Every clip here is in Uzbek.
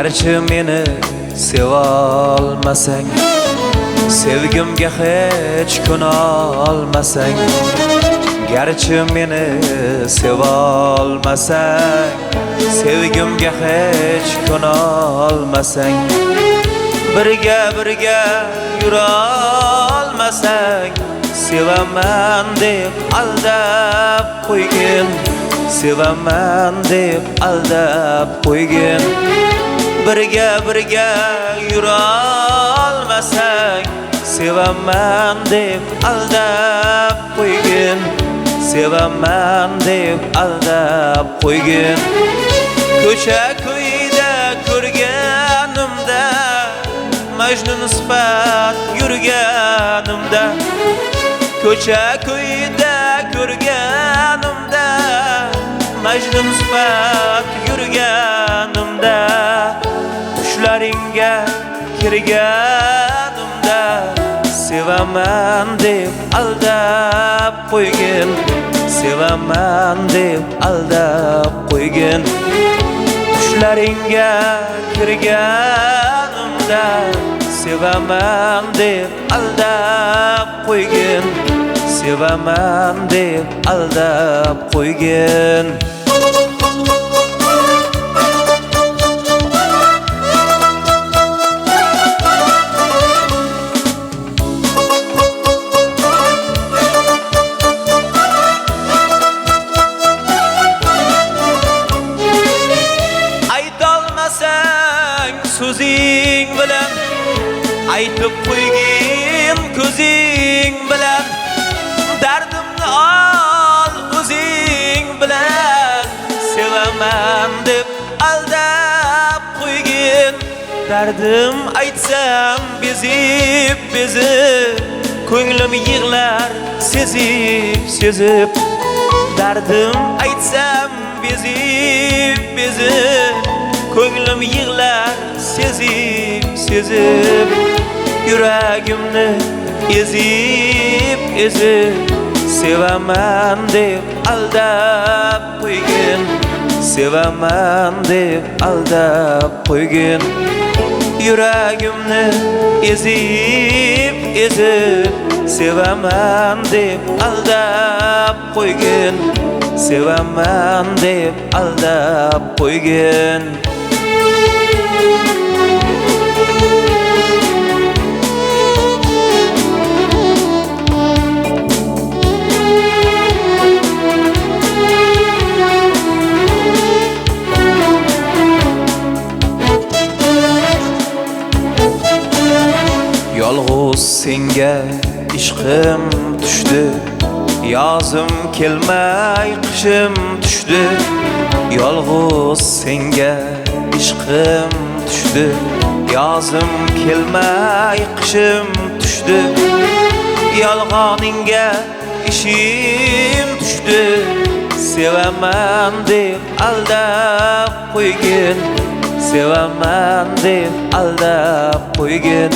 Gerçi meni sevolmasang, sevgimga hech ko'nolmasang, gerçi meni sevolmasang, sevgimga hech ko'nolmasang, birga yura olmasang, sevaman deb aldab qo'ygin, sevaman deb aldab qo'ygin. Birga yura olmasang, sevaman deb aldab qo'ygin, sevaman deb aldab qo'ygin. Ko'cha ko'yda ko'rganimda, Majnun sifat yurganimda, ko'cha ko'yda ko'rganimda, Majnun sifat yurganimda, tushlaringga kirganimda, sevaman deb aldab qo'ygin, sevaman deb aldab qo'ygin. Tushlaringga kirganimda, sevaman deb aldab qo'ygin, sevaman deb aldab qo'ygin. So'zing bilan aytib qo'ygin, ko'zing bilan dardimni ol o'zing bilan, sevaman deb aldab qo'ygin. Dardim aytsam bezib ko'nglim yig'lar sezib, dardim aytsam bezib ko'nglim yig'lar sezib, yuragimni ezib, sevaman deb aldab qo'ygin, sevaman deb aldab qo'ygin. Yuragimni ezib, sevaman deb aldab qo'ygin, sevaman deb aldab qo'ygin. Yolg'iz senga ishqim tushdi, yozim kelmay qishim tushdi. Yolg'iz senga ishqim tushdi, yozim kelmay qishim tushdi. Yolg'oningga ishim tushdi, sevaman deb aldab qo'ygin, sevaman deb aldab qo'ygin.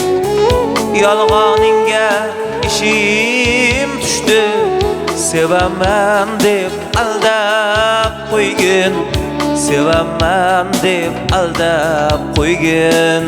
Yolg'oningga ishim tushdi, sevaman deb aldab qo'ygin, sevaman deb aldab qo'ygin.